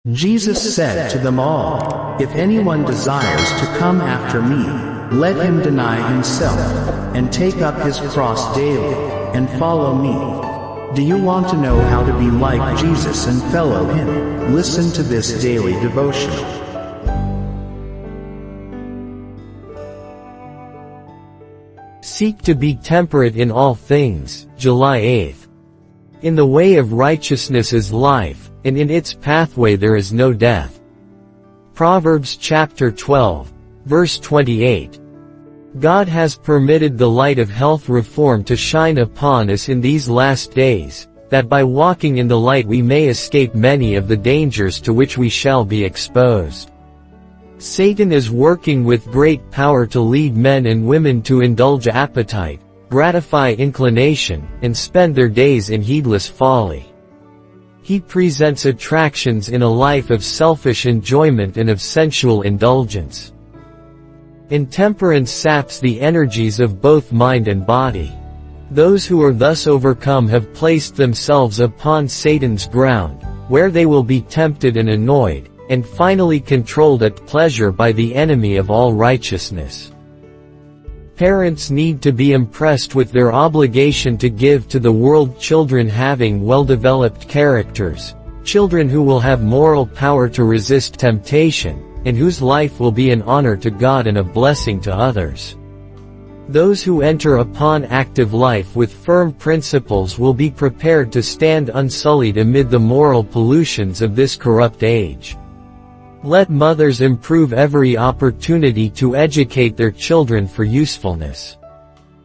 Jesus said to them all, "If anyone desires to come after me, let him deny himself, and take up his cross daily, and follow me." Do you want to know how to be like Jesus and follow him? Listen to this daily devotional. Seek to be temperate in all things, July 8th. In the way of righteousness is life, and in its pathway there is no death. Proverbs chapter 12, verse 28. God has permitted the light of health reform to shine upon us in these last days, that by walking in the light we may escape many of the dangers to which we shall be exposed. Satan is working with great power to lead men and women to indulge appetite, gratify inclination, and spend their days in heedless folly. He presents attractions in a life of selfish enjoyment and of sensual indulgence. Intemperance saps the energies of both mind and body. Those who are thus overcome have placed themselves upon Satan's ground, where they will be tempted and annoyed, and finally controlled at pleasure by the enemy of all righteousness. Parents need to be impressed with their obligation to give to the world children having well-developed characters, children who will have moral power to resist temptation, and whose life will be an honor to God and a blessing to others. Those who enter upon active life with firm principles will be prepared to stand unsullied amid the moral pollutions of this corrupt age. Let mothers improve every opportunity to educate their children for usefulness.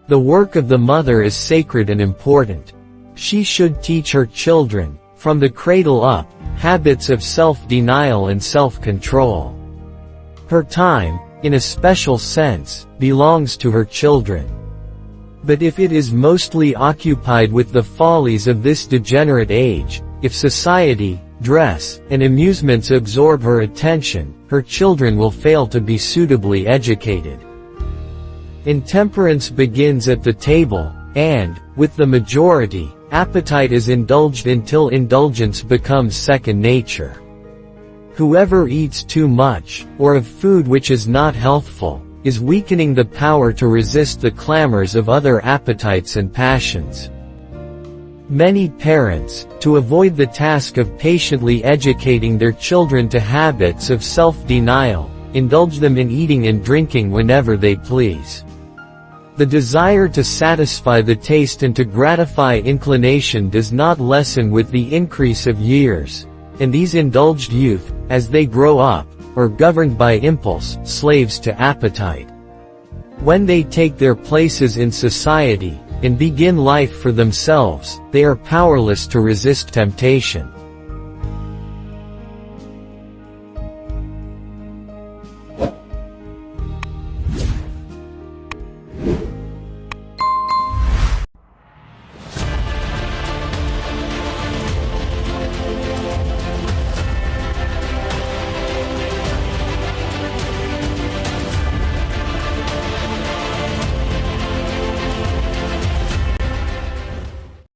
The work of the mother is sacred and important. She should teach her children, from the cradle up, habits of self-denial and self-control. Her time, in a special sense, belongs to her children. But if it is mostly occupied with the follies of this degenerate age, if society, dress, and amusements absorb her attention, her children will fail to be suitably educated. Intemperance begins at the table, and, with the majority, appetite is indulged until indulgence becomes second nature. Whoever eats too much, or of food which is not healthful, is weakening the power to resist the clamors of other appetites and passions. Many parents, to avoid the task of patiently educating their children to habits of self-denial, indulge them in eating and drinking whenever they please. The desire to satisfy the taste and to gratify inclination does not lessen with the increase of years, and these indulged youth, as they grow up, are governed by impulse, slaves to appetite. When they take their places in society, and begin life for themselves, they are powerless to resist temptation.